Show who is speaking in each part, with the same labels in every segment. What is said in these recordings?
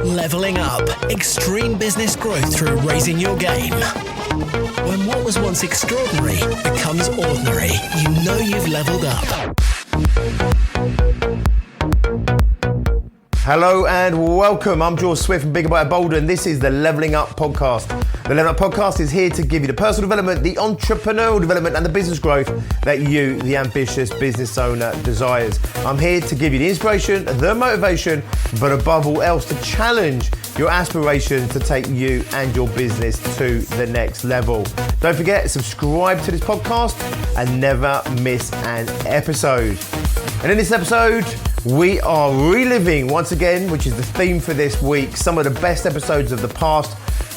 Speaker 1: Leveling up extreme business growth through raising your game. When what was once extraordinary becomes ordinary, you know you've leveled up.
Speaker 2: Hello and welcome. I'm George Swift from Bigger by Bolder, and this is the Leveling Up Podcast. The Leveling Up Podcast is here to give you the personal development, the entrepreneurial development, and the business growth that you, the ambitious business owner, desires. I'm here to give you the inspiration, the motivation, but above all else, to challenge your aspirations to take you and your business to the next level. Don't forget, subscribe to this podcast and never miss an episode. And in this episode, we are reliving once again, which is the theme for this week, some of the best episodes of the past.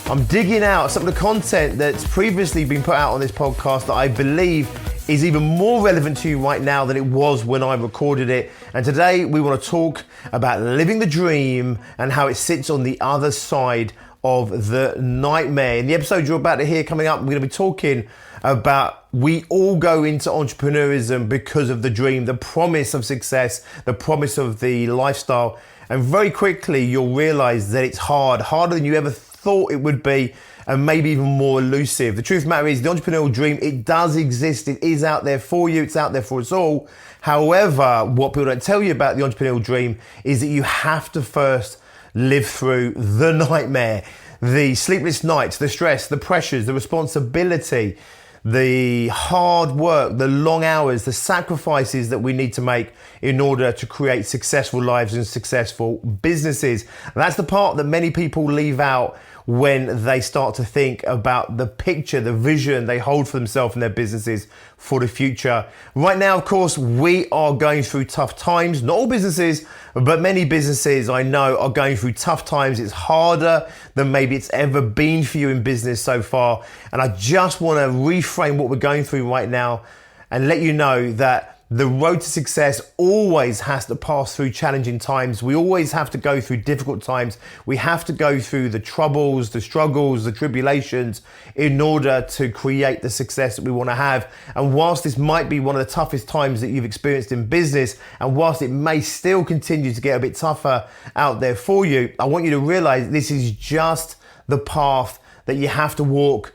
Speaker 2: I'm digging out some of the content that's previously been put out on this podcast that I believe is even more relevant to you right now than it was when I recorded it. And today we want to talk about living the dream and how it sits on the other side of the nightmare. In the episode you're about to hear coming up, we're going to be talking about we all go into entrepreneurism because of the dream, the promise of success, the promise of the lifestyle. And very quickly, you'll realize that it's harder than you ever thought it would be, and maybe even more elusive. The truth of the matter is the entrepreneurial dream, it does exist. It is out there for you. It's out there for us all. However, what people don't tell you about the entrepreneurial dream is that you have to first live through the nightmare, the sleepless nights, the stress, the pressures, the responsibility, the hard work, the long hours, the sacrifices that we need to make in order to create successful lives and successful businesses. And that's the part that many people leave out when they start to think about the picture, the vision they hold for themselves and their businesses for the future. Right now, of course, we are going through tough times. Not all businesses, but many businesses I know are going through tough times. It's harder than maybe it's ever been for you in business so far. And I just want to reframe what we're going through right now and let you know that the road to success always has to pass through challenging times. We always have to go through difficult times. We have to go through the troubles, the struggles, the tribulations in order to create the success that we want to have. And whilst this might be one of the toughest times that you've experienced in business, and whilst it may still continue to get a bit tougher out there for you, I want you to realize this is just the path that you have to walk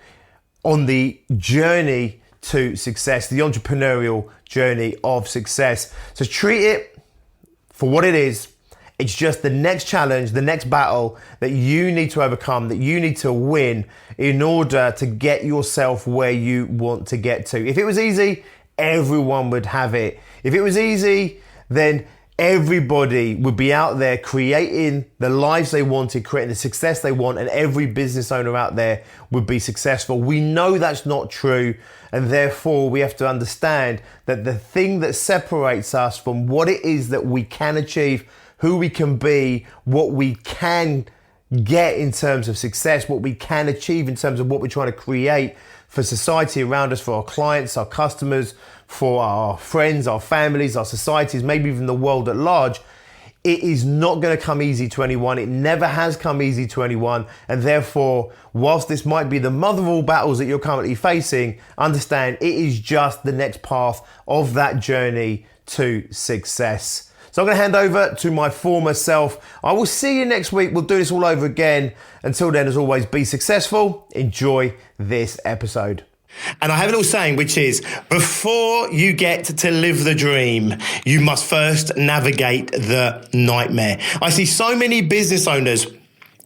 Speaker 2: on the journey to success, the entrepreneurial journey of success. So treat it for what it is. It's just the next challenge, the next battle that you need to overcome, that you need to win in order to get yourself where you want to get to. If it was easy, everyone would have it. If it was easy, then everybody would be out there creating the lives they wanted, creating the success they want, and every business owner out there would be successful. We know that's not true, and therefore we have to understand that the thing that separates us from what it is that we can achieve, who we can be, what we can get in terms of success, what we can achieve in terms of what we're trying to create for society around us, for our clients, our customers, for our friends, our families, our societies, maybe even the world at large, it is not going to come easy to anyone. It never has come easy to anyone. And therefore, whilst this might be the mother of all battles that you're currently facing, understand it is just the next path of that journey to success. So I'm going to hand over to my former self. I will see you next week. We'll do this all over again. Until then, as always, be successful. Enjoy this episode. And I have a little saying, which is, before you get to live the dream, you must first navigate the nightmare. I see so many business owners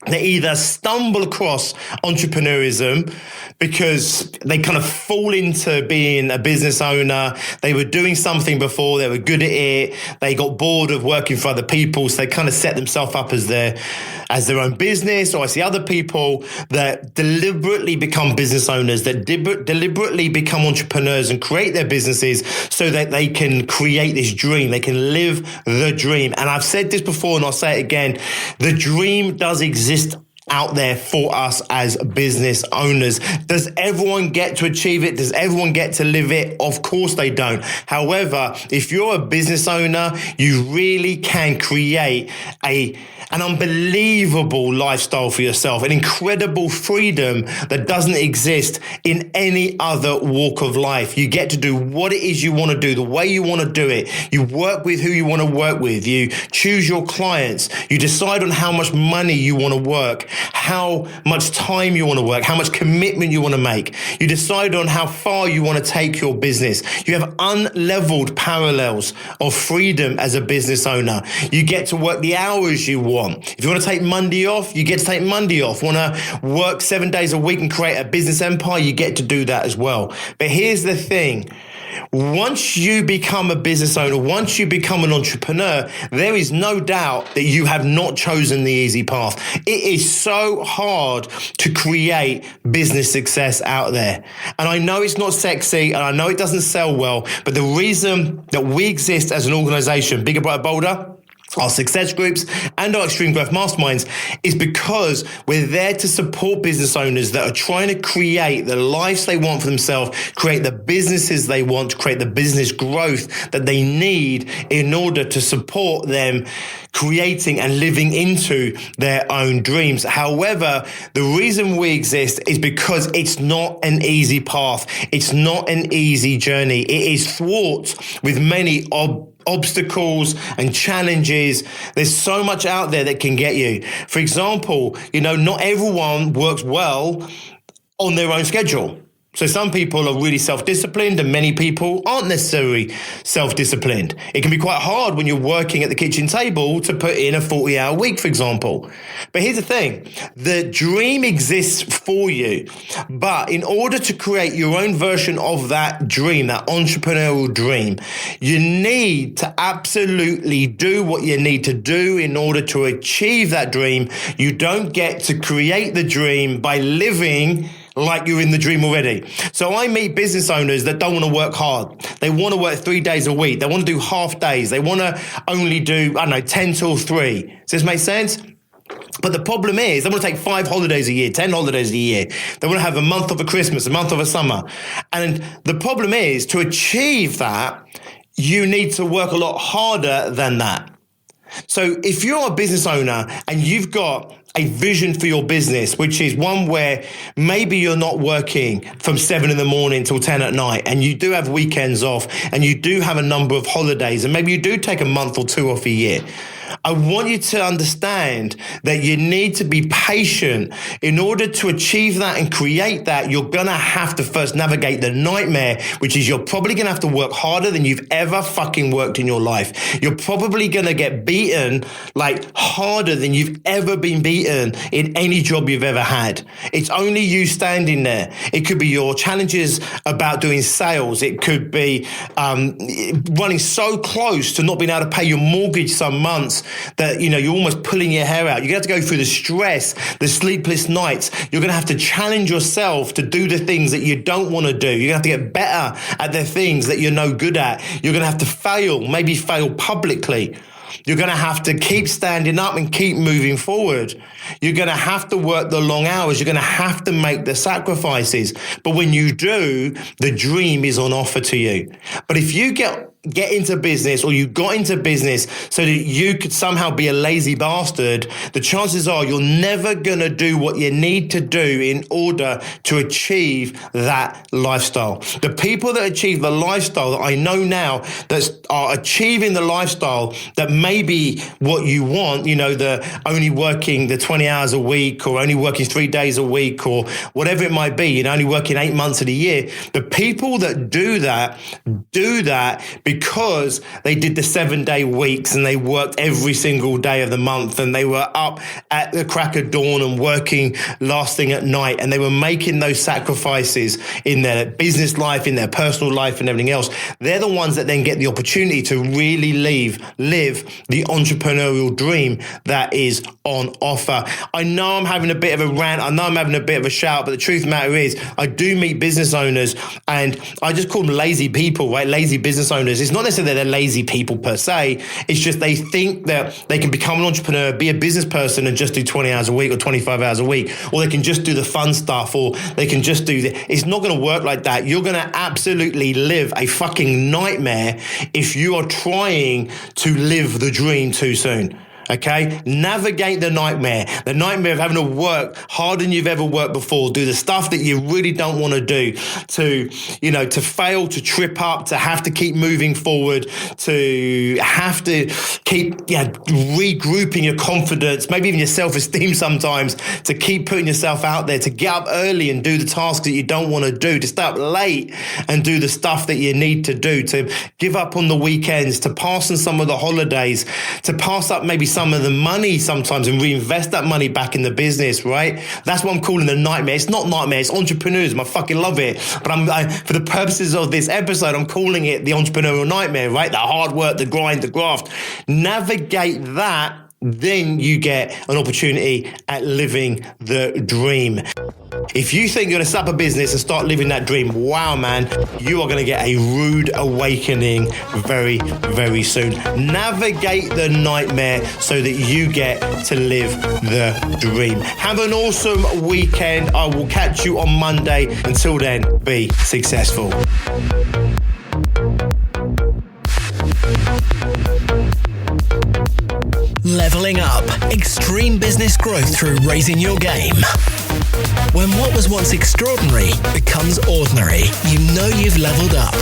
Speaker 2: that either stumble across entrepreneurism because they kind of fall into being a business owner. They were doing something before, they were good at it, they got bored of working for other people, so they kind of set themselves up as their own business. Or I see other people that deliberately become business owners, that deliberately become entrepreneurs and create their businesses so that they can create this dream, they can live the dream. And I've said this before and I'll say it again, the dream does exist out there for us as business owners. Does everyone get to achieve it? Does everyone get to live it? Of course they don't. However, if you're a business owner, you really can create an unbelievable lifestyle for yourself, an incredible freedom that doesn't exist in any other walk of life. You get to do what it is you want to do, the way you want to do it. You work with who you want to work with. You choose your clients. You decide on how much money you want to work, how much time you want to work, how much commitment you want to make. You decide on how far you want to take your business. You have unleveled parallels of freedom as a business owner. You get to work the hours you want. If you want to take Monday off, you get to take Monday off. Want to work 7 days a week and create a business empire, you get to do that as well. But here's the thing. Once you become a business owner, once you become an entrepreneur, there is no doubt that you have not chosen the easy path. It is so hard to create business success out there. And I know it's not sexy and I know it doesn't sell well, but the reason that we exist as an organization, Bigger, Brighter, Bolder, our success groups and our extreme growth masterminds is because we're there to support business owners that are trying to create the lives they want for themselves, create the businesses they want, create the business growth that they need in order to support them creating and living into their own dreams. However, the reason we exist is because it's not an easy path. It's not an easy journey. It is fraught with many obstacles and challenges. There's so much out there that can get you. For example, not everyone works well on their own schedule. So some people are really self-disciplined and many people aren't necessarily self-disciplined. It can be quite hard when you're working at the kitchen table to put in a 40-hour week, for example. But here's the thing. The dream exists for you. But in order to create your own version of that dream, that entrepreneurial dream, you need to absolutely do what you need to do in order to achieve that dream. You don't get to create the dream by living like you're in the dream already. So I meet business owners that don't want to work hard. They want to work 3 days a week. They want to do half days. They want to only do, 10 till 3. Does this make sense? But the problem is they want to take 5 holidays a year, 10 holidays a year. They want to have a month of a Christmas, a month of a summer. And the problem is to achieve that, you need to work a lot harder than that. So if you're a business owner and you've got a vision for your business, which is one where maybe you're not working from 7 a.m. till 10 at night, and you do have weekends off, and you do have a number of holidays, and maybe you do take a month or 2 off a year. I want you to understand that you need to be patient. In order to achieve that and create that, you're going to have to first navigate the nightmare, which is you're probably going to have to work harder than you've ever fucking worked in your life. You're probably going to get beaten harder than you've ever been beaten in any job you've ever had. It's only you standing there. It could be your challenges about doing sales. It could be running so close to not being able to pay your mortgage some months that, you're almost pulling your hair out. You're going to have to go through the stress, the sleepless nights. You're going to have to challenge yourself to do the things that you don't want to do. You're going to have to get better at the things that you're no good at. You're going to have to fail, maybe fail publicly. You're going to have to keep standing up and keep moving forward. You're going to have to work the long hours. You're going to have to make the sacrifices. But when you do, the dream is on offer to you. But if you get into business, or you got into business so that you could somehow be a lazy bastard, the chances are you're never going to do what you need to do in order to achieve that lifestyle. The people that achieve the lifestyle that I know now that are achieving the lifestyle that may be what you want, the only working the 20 hours a week, or only working 3 days a week, or whatever it might be, only working 8 months of the year. The people that do that because they did the 7-day weeks and they worked every single day of the month, and they were up at the crack of dawn and working last thing at night, and they were making those sacrifices in their business life, in their personal life and everything else. They're the ones that then get the opportunity to really live the entrepreneurial dream that is on offer. I know I'm having a bit of a rant. I know I'm having a bit of a shout, but the truth of the matter is I do meet business owners, and I just call them lazy people, right? Lazy business owners. It's not necessarily that they're lazy people per se. It's just they think that they can become an entrepreneur, be a business person and just do 20 hours a week or 25 hours a week, or they can just do the fun stuff, or they can just do it's not going to work like that. You're going to absolutely live a fucking nightmare if you are trying to live the dream too soon. Okay, navigate the nightmare of having to work harder than you've ever worked before, do the stuff that you really don't want to do, to fail, to trip up, to have to keep moving forward, to have to keep regrouping your confidence, maybe even your self-esteem sometimes, to keep putting yourself out there, to get up early and do the tasks that you don't want to do, to stay up late and do the stuff that you need to do, to give up on the weekends, to pass on some of the holidays, to pass up maybe some of the money sometimes and reinvest that money back in the business, right? That's what I'm calling the nightmare. It's not nightmare, it's entrepreneurism. I fucking love it. But for the purposes of this episode, I'm calling it the entrepreneurial nightmare, right? The hard work, the grind, the graft. Navigate that, then you get an opportunity at living the dream. If you think you're going to set up a business and start living that dream, wow, man, you are going to get a rude awakening very, very soon. Navigate the nightmare so that you get to live the dream. Have an awesome weekend. I will catch you on Monday. Until then, be successful.
Speaker 1: Leveling up. Extreme business growth through raising your game. When what was once extraordinary becomes ordinary, you know you've leveled up.